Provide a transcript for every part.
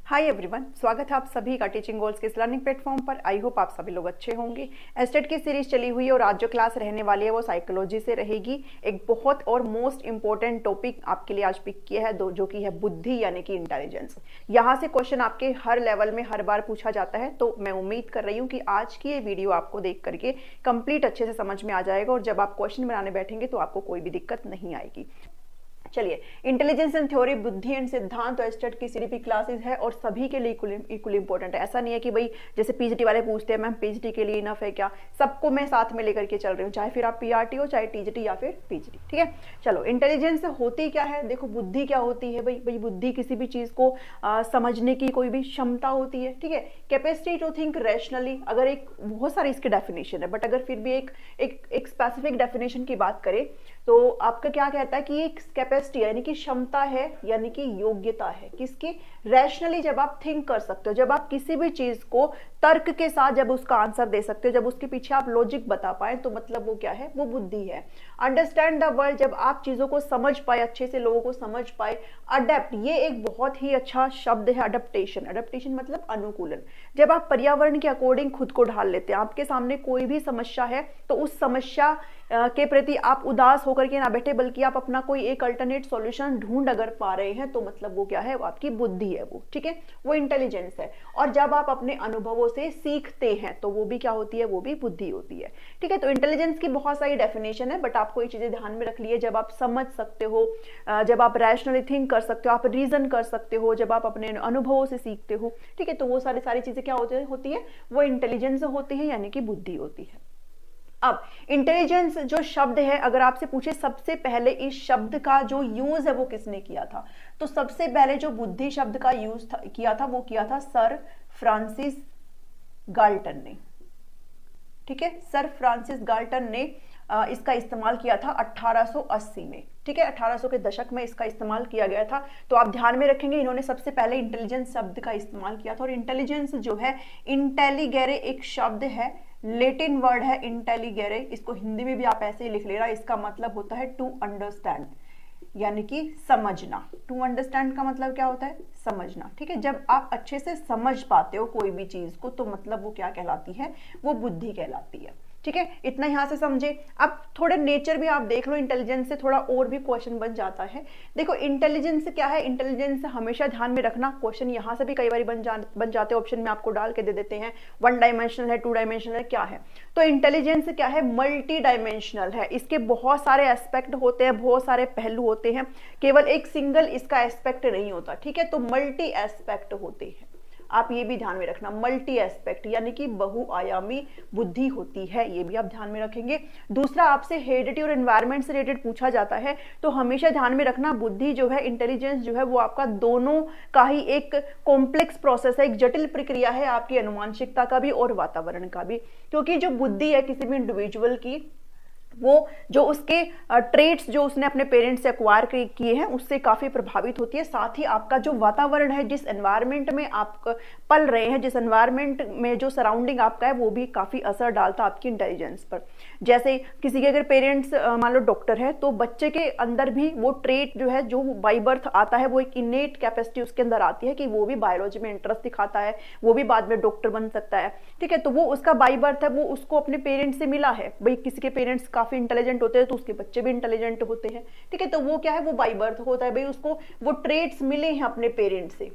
Hi everyone, स्वागत है आप सभी का टीचिंग गोल्स के इस लर्निंग प्लेटफॉर्म पर। आई होप आप सभी लोग अच्छे होंगे। एस्टेट की सीरीज चली हुई है और आज जो क्लास रहने वाली है वो साइकोलॉजी से रहेगी। एक बहुत और मोस्ट इंपॉर्टेंट टॉपिक आपके लिए आज पिक किया है जो कि है बुद्धि यानी कि इंटेलिजेंस। यहाँ से क्वेश्चन आपके हर लेवल में हर बार पूछा जाता है, तो मैं उम्मीद कर रही हूँ कि आज की ये वीडियो आपको देख करके कंप्लीट अच्छे से समझ में आ जाएगा और जब आप क्वेश्चन बनाने बैठेंगे तो आपको कोई भी दिक्कत नहीं आएगी। चलिए, इंटेलिजेंस एंड थ्योरी, बुद्धि एंड सिद्धांत, तो एस्टेट की सीरीपी क्लासेस है और सभी के लिए इक्वली इंपॉर्टेंट है। ऐसा नहीं है कि भाई जैसे पीएचडी वाले पूछते हैं मैम पीएचडी के लिए इनफ है क्या, सबको मैं साथ में लेकर के चल रही हूँ, चाहे फिर आप पीआरटी हो चाहे टीजीटी या फिर पीएचडी। ठीक है, चलो इंटेलिजेंस होती क्या है, देखो बुद्धि क्या होती है। भाई बुद्धि किसी भी चीज को समझने की कोई भी क्षमता होती है। ठीक है, कैपेसिटी टू थिंक रैशनली, अगर एक बहुत सारी इसकी डेफिनेशन है बट अगर फिर भी एक स्पेसिफिक डेफिनेशन की बात करें तो आपका क्या कहता है कि एक कैपेसिटी यानी कि क्षमता है यानी कि योग्यता है किसकी, रैशनली, जब आप थिंक कर सकते हो, जब आप किसी भी चीज को तर्क के साथ जब उसका आंसर दे सकते हो, जब उसके पीछे आप लॉजिक बता पाए, तो मतलब वो क्या है, वो बुद्धि है। अंडरस्टैंड द वर्ल्ड, जब आप चीजों को समझ पाए, अच्छे से लोगों को समझ पाए। अडेप्ट, ये एक बहुत ही अच्छा शब्द है, अडेप्टेशन। अडेप्टेशन मतलब अनुकूलन, जब आप पर्यावरण के अकॉर्डिंग खुद को ढाल लेते हैं। आपके सामने कोई भी समस्या है तो उस समस्या के प्रति आप उदास होकर के ना बैठे, बल्कि आप अपना कोई एक अल्टरनेट सॉल्यूशन ढूंढ अगर पा रहे हैं तो मतलब वो क्या है, वो आपकी बुद्धि है, वो ठीक है, वो इंटेलिजेंस है। और जब आप अपने अनुभवों से सीखते हैं तो वो भी क्या होती है, वो भी बुद्धि होती है। ठीक है, तो इंटेलिजेंस की बहुत सारी डेफिनेशन है बट आपको ये चीजें ध्यान में रख लिए, जब आप समझ सकते हो, जब आप रैशनली थिंक कर सकते हो, आप रीजन कर सकते हो, जब आप अपने अनुभवों से सीखते हो, ठीक है, तो वो सारी चीजें क्या होती है, वो इंटेलिजेंस होती है यानी कि बुद्धि होती है। अब इंटेलिजेंस जो शब्द है, अगर आपसे पूछे सबसे पहले इस शब्द का जो यूज है वो किसने किया था, तो सबसे पहले जो बुद्धि शब्द का यूज किया था वो किया था सर फ्रांसिस गाल्टन ने। ठीक है, सर फ्रांसिस गाल्टन ने इसका इस्तेमाल किया था 1880 में। ठीक है, 1800 के दशक में इसका इस्तेमाल किया गया था। तो आप ध्यान में रखेंगे इन्होंने सबसे पहले इंटेलिजेंस शब्द का इस्तेमाल किया था। और इंटेलिजेंस जो है, इंटेलिगेरे एक शब्द है, लेटिन वर्ड है इंटेलिगेरे, इसको हिंदी में भी आप ऐसे ही लिख लेना। इसका मतलब होता है टू अंडरस्टैंड यानी कि समझना। टू अंडरस्टैंड का मतलब क्या होता है, समझना। ठीक है, जब आप अच्छे से समझ पाते हो कोई भी चीज को तो मतलब वो क्या कहलाती है, वो बुद्धि कहलाती है। ठीक है, इतना यहां से समझे। अब थोड़े नेचर भी आप देख लो, इंटेलिजेंस से थोड़ा और भी क्वेश्चन बन जाता है। देखो इंटेलिजेंस क्या है, इंटेलिजेंस हमेशा ध्यान में रखना, क्वेश्चन यहां से भी कई बार बन जाते हैं, ऑप्शन में आपको डाल के दे देते हैं, 1 डायमेंशनल है, 2 डायमेंशनल है, क्या है। तो इंटेलिजेंस क्या है, मल्टी डायमेंशनल है। इसके बहुत सारे एस्पेक्ट होते हैं, बहुत सारे पहलू होते हैं, केवल एक सिंगल इसका एस्पेक्ट नहीं होता। ठीक है, तो मल्टी एस्पेक्ट होते हैं, आप ये भी ध्यान में रखना, मल्टी एस्पेक्ट यानी कि बहुआयामी बुद्धि होती है, ये भी आप ध्यान में रखेंगे। दूसरा, आपसे हेरिडिटी और एनवायरनमेंट से रिलेटेड पूछा जाता है तो हमेशा ध्यान में रखना, बुद्धि जो है, इंटेलिजेंस जो है, वो आपका दोनों का ही एक कॉम्प्लेक्स प्रोसेस है, एक जटिल प्रक्रिया है, आपकी अनुवांशिकता का भी और वातावरण का भी। क्योंकि जो बुद्धि है किसी भी इंडिविजुअल की, वो जो उसके ट्रेट्स जो उसने अपने पेरेंट्स से एक्वायर किए हैं उससे काफी प्रभावित होती है। साथ ही आपका जो वातावरण है, जिस एनवायरनमेंट में आप पल रहे हैं, जिस एनवायरनमेंट में जो सराउंडिंग आपका है, वो भी काफी असर डालता है आपकी इंटेलिजेंस पर। जैसे किसी के अगर पेरेंट्स मान लो डॉक्टर है तो बच्चे के अंदर भी वो ट्रेट जो है, जो बाई बर्थ आता है, वो एक इनेट कैपेसिटी उसके अंदर आती है कि वो भी बायोलॉजी में इंटरेस्ट दिखाता है, वो भी बाद में डॉक्टर बन सकता है। ठीक है, तो वो उसका बाई बर्थ है, वो उसको अपने पेरेंट्स से मिला है। भाई किसी के पेरेंट्स काफी इंटेलिजेंट होते हैं तो उसके बच्चे भी इंटेलिजेंट होते हैं। ठीक है, तो वो क्या है, वो बाई बर्थ होता है, भाई उसको वो ट्रेट्स मिले हैं अपने पेरेंट्स से।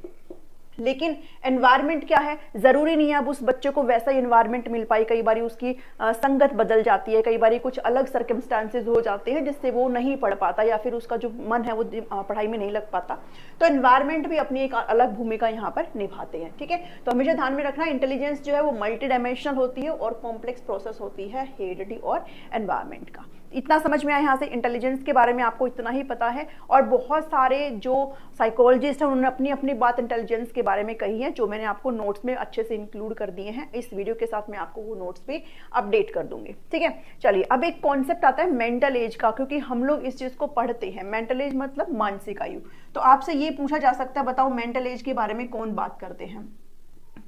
लेकिन एनवायरनमेंट क्या है, जरूरी नहीं है अब उस बच्चे को वैसा ही एनवायरनमेंट मिल पाए, कई बार उसकी संगत बदल जाती है, कई बार कुछ अलग सर्कमस्टांसेस हो जाते हैं जिससे वो नहीं पढ़ पाता या फिर उसका जो मन है वो पढ़ाई में नहीं लग पाता। तो एनवायरनमेंट भी अपनी एक अलग भूमिका यहाँ पर निभाते हैं। ठीक है, तो हमेशा ध्यान में रखना, इंटेलिजेंस जो है वो मल्टी डायमेंशनल होती है और कॉम्प्लेक्स प्रोसेस होती है हेरिडिटी और एनवायरनमेंट का। इतना समझ में आया यहाँ से, इंटेलिजेंस के बारे में आपको इतना ही पता है। और बहुत सारे जो साइकोलॉजिस्ट हैं उन्होंने अपनी अपनी बात इंटेलिजेंस के बारे में कही है, जो मैंने आपको नोट्स में अच्छे से इंक्लूड कर दिए हैं। इस वीडियो के साथ मैं आपको वो नोट्स भी अपडेट कर दूंगी। ठीक है, चलिए अब एक कॉन्सेप्ट आता है मेंटल एज का, क्योंकि हम लोग इस चीज को पढ़ते हैं। मेंटल एज मतलब मानसिक आयु। तो आपसे ये पूछा जा सकता है, बताओ मेंटल एज के बारे में कौन बात करते हैं।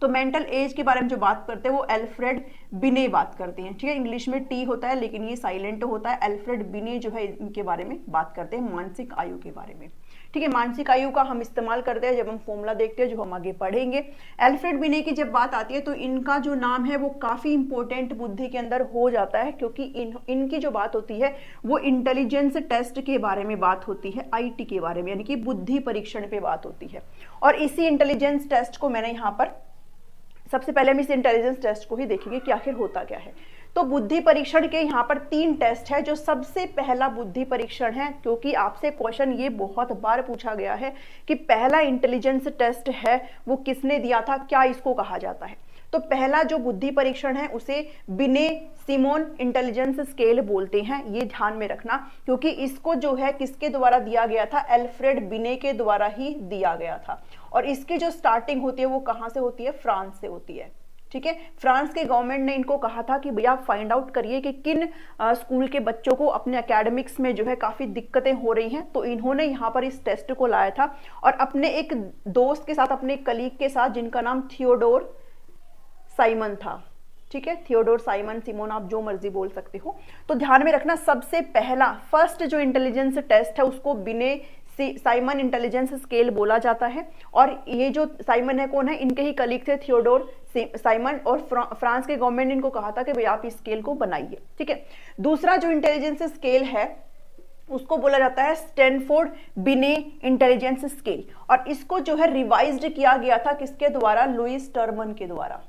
तो मेंटल एज के बारे में जो बात करते हैं वो एल्फ्रेड बिने बात करते हैं। ठीक है, इंग्लिश में टी होता है लेकिन ये साइलेंट होता है। एल्फ्रेड बिने जो है इनके बारे में बात करते हैं, मानसिक आयु के बारे में। ठीक है, मानसिक आयु का हम इस्तेमाल करते हैं जब हम फॉर्मूला देखते हैं, जो हम आगे पढ़ेंगे। अल्फ्रेड बिने की जब बात आती है तो इनका जो नाम है वो काफी इंपॉर्टेंट बुद्धि के अंदर हो जाता है, क्योंकि इनकी जो बात होती है वो इंटेलिजेंस टेस्ट के बारे में बात होती है, आईटी के बारे में, यानी कि बुद्धि परीक्षण पे बात होती है। और इसी इंटेलिजेंस टेस्ट को मैंने यहाँ पर सबसे पहले हम इस इंटेलिजेंस टेस्ट को ही देखेंगे कि आखिर होता क्या है। तो बुद्धि परीक्षण के यहाँ पर 3 टेस्ट है। जो सबसे पहला बुद्धि परीक्षण है, क्योंकि आपसे क्वेश्चन ये बहुत बार पूछा गया है कि पहला इंटेलिजेंस टेस्ट है वो किसने दिया था, क्या इसको कहा जाता है। तो पहला जो बुद्धि परीक्षण है उसे बिने सिमोन इंटेलिजेंस स्केल बोलते हैं, ये ध्यान में रखना, क्योंकि इसको जो है किसके द्वारा दिया गया था, अल्फ्रेड बिने के द्वारा ही दिया गया था। और इसकी जो स्टार्टिंग होती है वो कहाँ से होती है, फ्रांस से होती है। ठीक है, फ्रांस के गवर्नमेंट ने इनको कहा था कि भैया फाइंड आउट करिए कि किन स्कूल के बच्चों को अपने एकेडमिक्स में जो है काफी दिक्कतें हो रही हैं। तो इन्होंने यहाँ पर इस टेस्ट को लाया था और अपने एक दोस्त के साथ, अपने कलीग के साथ, जिनका नाम थियोडोर साइमन था। ठीक है, थियोडोर साइमन, सिमोन, आप जो मर्जी बोल सकते हो। तो ध्यान में रखना, सबसे पहला फर्स्ट जो इंटेलिजेंस टेस्ट है उसको बिने साइमन इंटेलिजेंस स्केल बोला जाता है। और ये जो साइमन है कौन है, इनके ही कलीग थे थियोडोर साइमन, और फ्रांस के गवर्नमेंट ने इनको कहा था कि भाई आप इस स्केल को बनाइए। ठीक है, दूसरा जो इंटेलिजेंस स्केल है उसको बोला जाता है स्टैनफोर्ड बिने इंटेलिजेंस स्केल, और इसको जो है रिवाइज्ड किया गया था किसके द्वारा, लुइस टर्मन के द्वारा।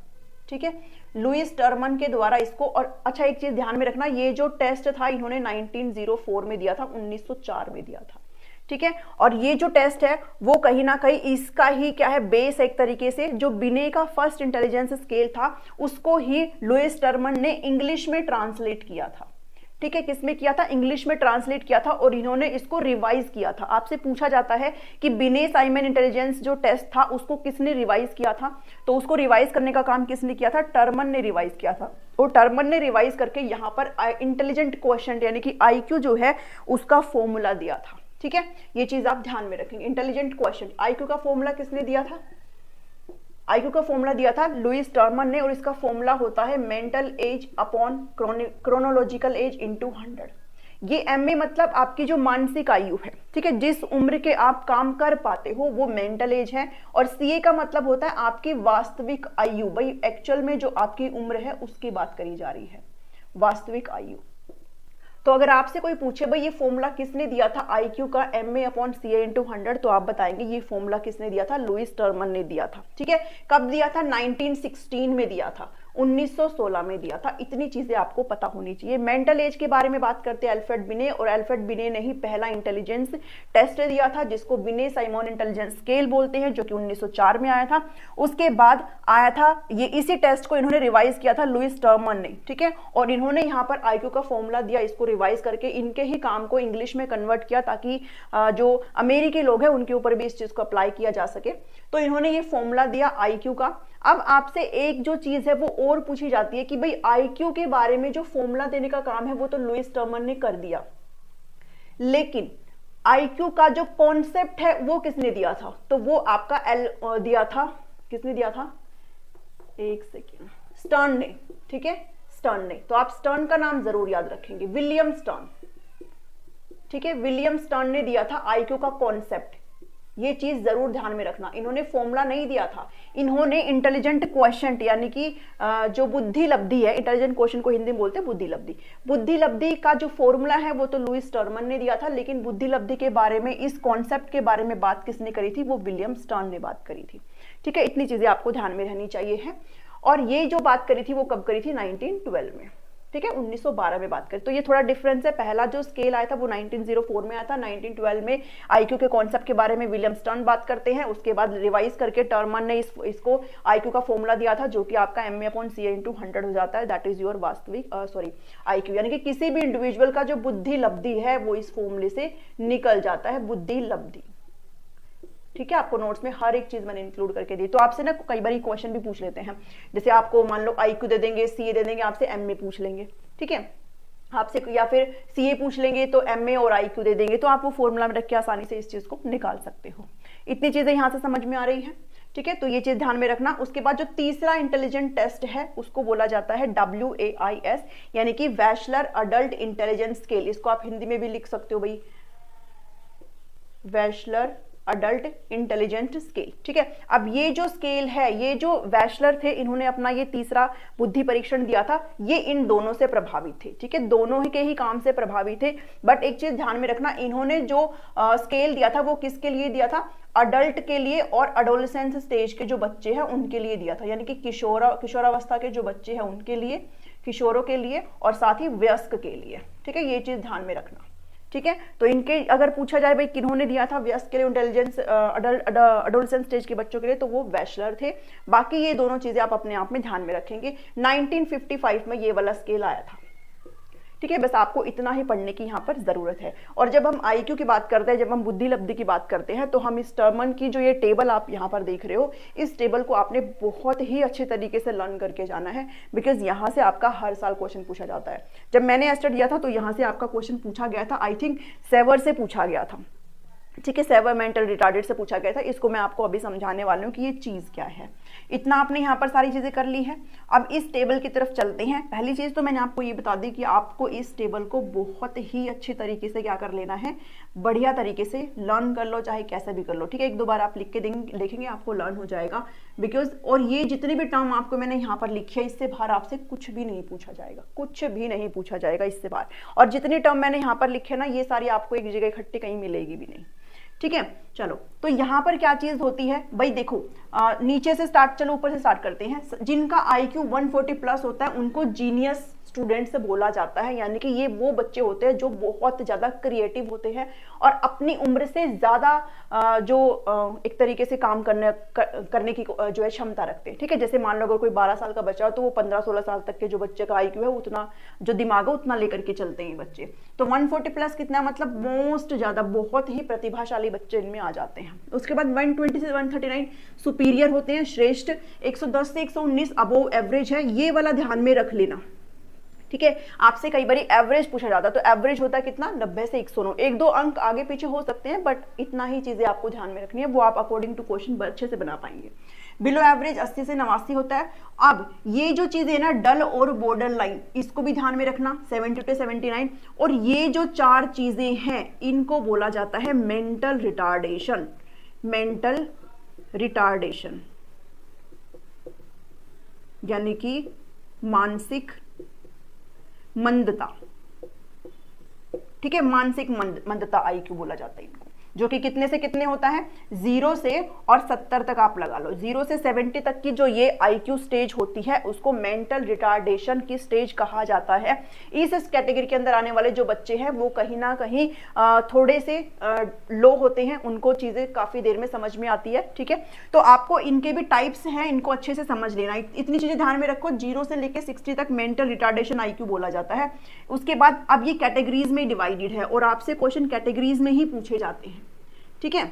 ठीक है, लुइस टर्मन के द्वारा इसको। और अच्छा, एक चीज ध्यान में रखना, ये जो टेस्ट था इन्होंने 1904 में दिया था, 1904 में दिया था। ठीक है, और ये जो टेस्ट है वो कहीं ना कहीं इसका ही क्या है, बेस, एक तरीके से जो बिने का फर्स्ट इंटेलिजेंस स्केल था उसको ही लुइस टर्मन ने इंग्लिश में ट्रांसलेट किया था। ठीक है, किसमें किया था, इंग्लिश में ट्रांसलेट किया था, और इन्होंने इसको रिवाइज किया था। आपसे पूछा जाता है कि बिने साइमन इंटेलिजेंस जो टेस्ट था उसको किसने रिवाइज किया था, तो उसको रिवाइज करने का काम किसने किया था, टर्मन ने रिवाइज किया था। और टर्मन ने रिवाइज करके यहाँ पर इंटेलिजेंट क्वोशिएंट यानी कि आईक्यू जो है उसका फॉर्मूला दिया था। ठीक है, ये चीज आप ध्यान में रखेंगे। इंटेलिजेंट क्वोशिएंट, आईक्यू का फॉर्मूला किसने दिया था, आईक्यू का फॉर्मूला दिया था लुइस टर्मन ने, और इसका फॉर्मूला होता है mental as upon chronological age into 100। ये एमए मतलब आपकी जो मानसिक आयु है। ठीक है, जिस उम्र के आप काम कर पाते हो वो मेंटल एज है, और सीए का मतलब होता है आपकी वास्तविक आयु। भाई एक्चुअल में जो आपकी उम्र है उसकी बात करी जा रही है, वास्तविक आयु। तो अगर आपसे कोई पूछे भाई ये फॉर्मूला किसने दिया था आईक्यू का, एमए अपॉन सीए इंटू 100, तो आप बताएंगे ये फॉर्मूला किसने दिया था, लुइस टर्मन ने दिया था। ठीक है, कब दिया था, 1916 में दिया था, 1916 में दिया था। इतनी चीजें आपको पता होनी चाहिए। मेंटल एज के बारे में बात करते हैं अल्फ्रेड बिने, और अल्फ्रेड बिने ने ही पहला इंटेलिजेंस टेस्ट दिया था जिसको बिने साइमन इंटेलिजेंस स्केल बोलते हैं, जो कि 1904 में आया था। उसके बाद आया था ये, इसी टेस्ट को इन्होंने रिवाइज किया था लुइस टर्मन ने। ठीक है, और इन्होंने यहाँ पर आईक्यू का फॉर्मूला दिया, इसको रिवाइज करके इनके ही काम को इंग्लिश में कन्वर्ट किया ताकि जो अमेरिकी लोग हैं उनके ऊपर भी इस चीज को अप्लाई किया जा सके। तो इन्होंने ये फॉर्मूला दिया आईक्यू का। अब आपसे एक जो चीज है वो और पूछी जाती है कि भाई आईक्यू के बारे में जो फॉर्मूला देने का काम है वो तो लुइस टर्मन ने कर दिया, लेकिन आईक्यू का जो कॉन्सेप्ट है वो किसने दिया था, तो वो आपका दिया था, किसने दिया था, एक सेकेंड, स्टर्न ने। ठीक है, स्टर्न ने। तो आप स्टर्न का नाम जरूर याद रखेंगे, विलियम स्टर्न। ठीक है, विलियम स्टर्न ने दिया था आईक्यू का कॉन्सेप्ट, ये चीज जरूर ध्यान में रखना। इन्होंने फॉर्मूला नहीं दिया था, इन्होंने इंटेलिजेंट क्वोशिएंट यानी कि जो बुद्धि लब्धि है, इंटेलिजेंट क्वोशिएंट को हिंदी में बोलते हैं बुद्धि लब्धि, बुद्धि लब्धि का जो फॉर्मूला है वो तो लुइस टर्मन ने दिया था, लेकिन बुद्धि लब्धि के बारे में, इस कॉन्सेप्ट के बारे में बात किसने करी थी, वो विलियम स्टर्न ने बात करी थी। ठीक है, इतनी चीजें आपको ध्यान में रहनी चाहिए है। और ये जो बात करी थी वो कब करी थी, 1912 में। ठीक है, 1912 में बात करें तो ये थोड़ा डिफरेंस है। पहला जो स्केल आया था वो 1904 में आया था, 1912 में आईक्यू के कॉन्सेप्ट के बारे में विलियम स्टर्न बात करते हैं। उसके बाद रिवाइज करके टर्मन ने इसको आईक्यू का फॉर्मूला दिया था, जो कि आपका एमए अपॉन सीए इंटू 100 हो जाता है, दैट इज योर वास्तविक आईक्यू, यानी कि किसी भी इंडिविजुअल का जो बुद्धि लब्धि है वो इस फॉर्मूले से निकल जाता है, बुद्धि लब्धि। ठीक है, आपको नोट्स में हर एक चीज मैंने इंक्लूड करके दी। तो आपसे ना कई बार क्वेश्चन भी पूछ लेते हैं, जैसे आपको मान लो आईक्यू दे देंगे, सीए दे देंगे, आपसे एमए पूछ लेंगे। ठीक है, आपसे या फिर सीए पूछ लेंगे तो एमए और आईक्यू दे देंगे, तो आप वो फॉर्मूला में रख के आसानी से इस चीज को निकाल सकते हो। इतनी चीजें यहां से समझ में आ रही है। ठीक है, तो ये चीज ध्यान में रखना। उसके बाद जो तीसरा इंटेलिजेंट टेस्ट है उसको बोला जाता है WAIS, यानी कि वैशलर अडल्ट इंटेलिजेंस स्केल। इसको आप हिंदी में भी लिख सकते हो भाई, वैशलर अडल्ट इंटेलिजेंट स्केल। ठीक है, अब ये जो स्केल है, ये जो वैशलर थे, इन्होंने अपना ये तीसरा बुद्धि परीक्षण दिया था, ये इन दोनों से प्रभावित थे। ठीक है, दोनों के ही काम से प्रभावित थे। बट एक चीज ध्यान में रखना, इन्होंने जो स्केल दिया था वो किसके लिए दिया था? अडल्ट के लिए और अडोलेसेंस स्टेज के जो बच्चे हैं उनके लिए दिया था, यानी कि किशोरावस्था के जो बच्चे हैं उनके लिए, किशोरों के लिए और साथ ही वयस्क के लिए। ठीक है, ये चीज ध्यान में रखना। ठीक है, तो इनके अगर पूछा जाए भाई किन्होंने दिया था वयस्क के लिए, इंटेलिजेंस अडोलेसेंस स्टेज के बच्चों के लिए, तो वो वैशलर थे। बाकी ये दोनों चीजें आप अपने आप में ध्यान में रखेंगे। 1955 में ये वाला स्केल आया था। ठीक है, बस आपको इतना ही पढ़ने की यहाँ पर जरूरत है। और जब हम आईक्यू की बात करते हैं, जब हम बुद्धि लब्धि की बात करते हैं, तो हम इस टर्मन की जो ये टेबल आप यहाँ पर देख रहे हो, इस टेबल को आपने बहुत ही अच्छे तरीके से लर्न करके जाना है, बिकॉज यहाँ से आपका हर साल क्वेश्चन पूछा जाता है। जब मैंने एस्टेट दिया था तो यहाँ से आपका क्वेश्चन पूछा गया था, आई थिंक सेवर से पूछा गया था। ठीक है, सेवर मेंटल रिटार्डेड से पूछा गया था। इसको मैं आपको अभी समझाने वाली हूँ कि ये चीज क्या है। इतना आपने यहाँ पर सारी चीजें कर ली है। अब इस टेबल की तरफ चलते हैं। पहली चीज तो मैंने आपको ये बता दी कि आपको इस टेबल को बहुत ही अच्छे तरीके से क्या कर लेना है, बढ़िया तरीके से लर्न कर लो, चाहे कैसे भी कर लो। ठीक है, एक दो बार आप लिख के देखेंगे आपको लर्न हो जाएगा। बिकॉज और ये जितने भी टर्म आपको मैंने यहाँ पर लिखे है, इससे बाहर आपसे कुछ भी नहीं पूछा जाएगा, कुछ भी नहीं पूछा जाएगा इससे बाहर। और जितनी टर्म मैंने यहाँ पर लिखे ना, ये सारी आपको एक जगह इकट्ठी कहीं मिलेगी भी नहीं। ठीक है, चलो तो यहाँ पर क्या चीज होती है भाई, देखो नीचे से स्टार्ट, चलो ऊपर से स्टार्ट करते हैं। जिनका IQ 140 प्लस होता है उनको जीनियस स्टूडेंट से बोला जाता है, यानी कि ये वो बच्चे होते हैं जो बहुत ज्यादा क्रिएटिव होते हैं और अपनी उम्र से ज्यादा एक तरीके से काम करने की जो है क्षमता रखते हैं। ठीक है, जैसे मान लो अगर कोई 12 साल का बच्चा हो तो वो 15-16 साल तक के जो बच्चे का IQ है उतना जो दिमाग है उतना लेकर के चलते हैं बच्चे। तो 140 प्लस कितना, मतलब मोस्ट ज्यादा, बहुत ही प्रतिभाशाली बच्चे इनमें आ जाते हैं। उसके बाद 120 से 139 सुपीरियर होते हैं, श्रेष्ठ। 110 से 119 अबोव एवरेज है, ये वाला ध्यान में रख लेना। ठीक है, आपसे कई बार एवरेज पूछा जाता है, तो एवरेज होता है कितना, 90 से 109। एक दो अंक आगे पीछे हो सकते हैं, बट इतना ही चीजें आपको ध्यान में रखनी है, वो आप अकॉर्डिंग टू क्वेश्चन अच्छे से बना पाएंगे। बिलो एवरेज 80 से 89 होता है। अब ये जो चीज है ना, डल और बॉर्डर लाइन, इसको भी ध्यान में रखना, 70 to 79। और ये जो चार चीजें हैं इनको बोला जाता है मेंटल रिटार्डेशन। मेंटल रिटार्डेशन यानी कि मानसिक मंदता। ठीक है, मानसिक मंदता IQ बोला जाता है इनको, जो कि कितने से कितने होता है, 0 से और 70 तक आप लगा लो। 0 से 70 तक की जो ये IQ स्टेज होती है उसको मेंटल रिटार्डेशन की स्टेज कहा जाता है। इस कैटेगरी के अंदर आने वाले जो बच्चे हैं वो कहीं ना कहीं थोड़े से लो होते हैं, उनको चीजें काफी देर में समझ में आती है। ठीक है, तो आपको इनके भी टाइप्स हैं, इनको अच्छे से समझ लेना। इतनी चीजें ध्यान में रखो, 0 से लेकर 60 तक मेंटल रिटार्डेशन IQ बोला जाता है। उसके बाद अब ये कैटेगरीज में डिवाइडेड है और आपसे क्वेश्चन कैटेगरीज में ही पूछे जाते हैं। ठीक है,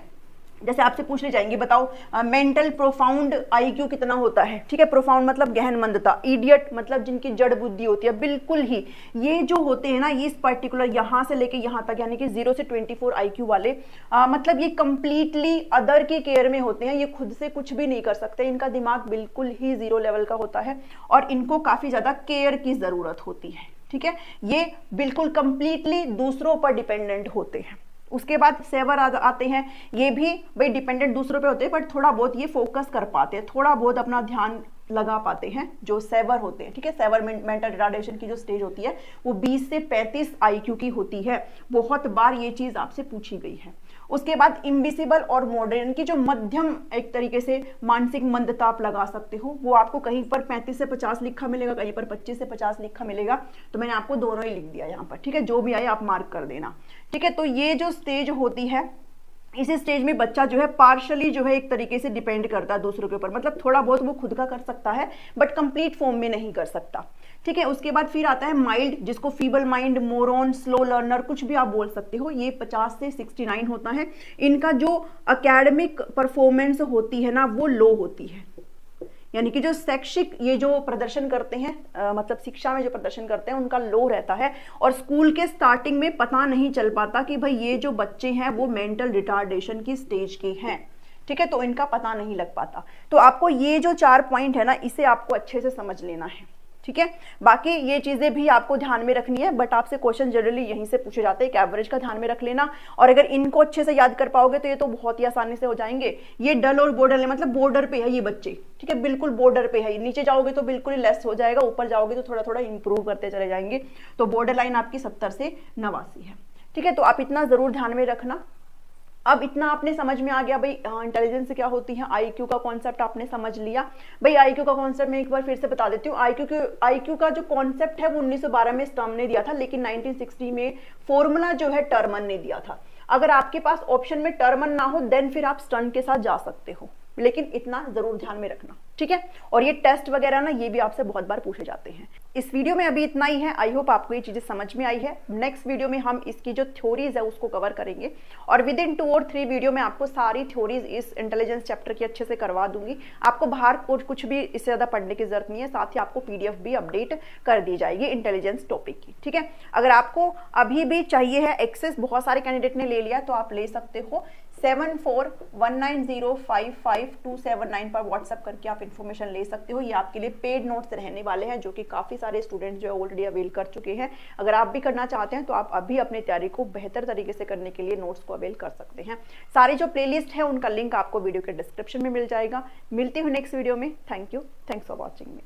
जैसे आपसे पूछने जाएंगे, बताओ मेंटल प्रोफाउंड IQ कितना होता है। ठीक है, प्रोफाउंड मतलब गहन मंदता, इडियट मतलब जिनकी जड़ बुद्धि होती है, बिल्कुल ही ये जो होते हैं ना, ये इस पर्टिकुलर यहां से लेके यहां तक, यानी कि 0 से 24 IQ वाले मतलब ये कंप्लीटली अदर की केयर में होते हैं, ये खुद से कुछ भी नहीं कर सकते, इनका दिमाग बिल्कुल ही 0 लेवल का होता है और इनको काफी ज्यादा केयर की जरूरत होती है। ठीक है, ये बिल्कुल कंप्लीटली दूसरों पर डिपेंडेंट होते हैं। उसके बाद सेवर आते हैं, ये भी भाई डिपेंडेंट दूसरों पे होते हैं, बट थोड़ा बहुत ये फोकस कर पाते हैं, थोड़ा बहुत अपना ध्यान लगा पाते हैं, जो सेवर होते हैं। ठीक है, सेवर मेंटल रिटार्डेशन की जो स्टेज होती है वो 20 से 35 IQ की होती है। बहुत बार ये चीज आपसे पूछी गई है। उसके बाद इम्बिसिबल और मॉडर्न की जो मध्यम एक तरीके से मानसिक मंदता आप लगा सकते हो, वो आपको कहीं पर 35 से 50 लिखा मिलेगा, कहीं पर 25 से 50 लिखा मिलेगा। तो मैंने आपको दोनों ही लिख दिया यहाँ पर। ठीक है, जो भी आए आप मार्क कर देना। ठीक है, तो ये जो स्टेज होती है, इस स्टेज में बच्चा जो है पार्शली जो है एक तरीके से डिपेंड करता है दूसरों के ऊपर, मतलब थोड़ा बहुत वो खुद का कर सकता है बट कंप्लीट फॉर्म में नहीं कर सकता। ठीक है, उसके बाद फिर आता है माइल्ड, जिसको feeble mind, moron, slow learner कुछ भी आप बोल सकते हो। ये 50 से 69 होता है। इनका जो एकेडमिक परफॉर्मेंस होती है ना, वो लो होती है, यानी कि जो शैक्षिक ये जो प्रदर्शन करते हैं मतलब शिक्षा में जो प्रदर्शन करते हैं उनका लो रहता है। और स्कूल के स्टार्टिंग में पता नहीं चल पाता कि भाई ये जो बच्चे हैं वो मेंटल रिटार्डेशन की स्टेज के हैं। ठीक है, तो इनका पता नहीं लग पाता। तो आपको ये जो 4 पॉइंट है ना, इसे आपको अच्छे से समझ लेना है। ठीक है। बाकी ये चीजें भी आपको ध्यान में रखनी है, बट आपसे क्वेश्चन जनरली यहीं से पूछे जाते हैं। एक एवरेज का ध्यान में रख लेना, और अगर इनको अच्छे से याद कर पाओगे तो ये तो बहुत ही आसानी से हो जाएंगे। ये डल और बॉर्डर है, मतलब बॉर्डर पे है ये बच्चे, ठीक है, बिल्कुल बॉर्डर पे है। नीचे जाओगे तो बिल्कुल ही लेस हो जाएगा, ऊपर जाओगे तो थोड़ा थोड़ा इंप्रूव करते चले जाएंगे। तो बॉर्डर लाइन आपकी 70 से 89 है, ठीक है। तो आप इतना जरूर ध्यान में रखना। अब इतना आपने समझ में आ गया भाई इंटेलिजेंस क्या होती है, आईक्यू का कॉन्सेप्ट आपने समझ लिया। भाई आईक्यू का कॉन्सेप्ट मैं एक बार फिर से बता देती हूँ। आईक्यू का जो कॉन्सेप्ट है वो 1912 में स्टर्म ने दिया था, लेकिन 1960 में फॉर्मूला जो है टर्मन ने दिया था। अगर आपके पास ऑप्शन में टर्मन ना हो देन फिर आप स्टर्न के साथ जा सकते हो, लेकिन इतना जरूर ध्यान में रखना, ठीक है। और ये टेस्ट वगैरह ना ये भी आपसे बहुत बार पूछे जाते हैं। इस वीडियो में अभी इतना ही है। आई होप आपको ये चीजें समझ में आई है। नेक्स्ट वीडियो में हम इसकी जो थ्योरीज है उसको कवर करेंगे, और विद इन 2 और 3 वीडियो में आपको सारी थ्योरीज इस इंटेलिजेंस चैप्टर की अच्छे से करवा दूंगी। आपको बाहर कुछ भी इससे ज्यादा पढ़ने की जरूरत नहीं है। साथ ही आपको पीडीएफ भी अपडेट कर दी जाएगी इंटेलिजेंस टॉपिक की, ठीक है। अगर आपको अभी भी चाहिए है एक्सेस, बहुत सारे कैंडिडेट ने ले लिया तो आप ले सकते हो। 7419055279 पर व्हाट्सएप करके आप इन्फॉर्मेशन ले सकते हो। ये आपके लिए पेड नोट्स रहने वाले हैं, जो कि काफी सारे स्टूडेंट्स जो है ऑलरेडी अवेल कर चुके हैं। अगर आप भी करना चाहते हैं तो आप अभी अपनी तैयारी को बेहतर तरीके से करने के लिए नोट्स को अवेल कर सकते हैं। सारी जो प्लेलिस्ट है उनका लिंक आपको वीडियो के डिस्क्रिप्शन में मिल जाएगा। मिलती हूँ नेक्स्ट वीडियो में। Thank you, thanks for watching me.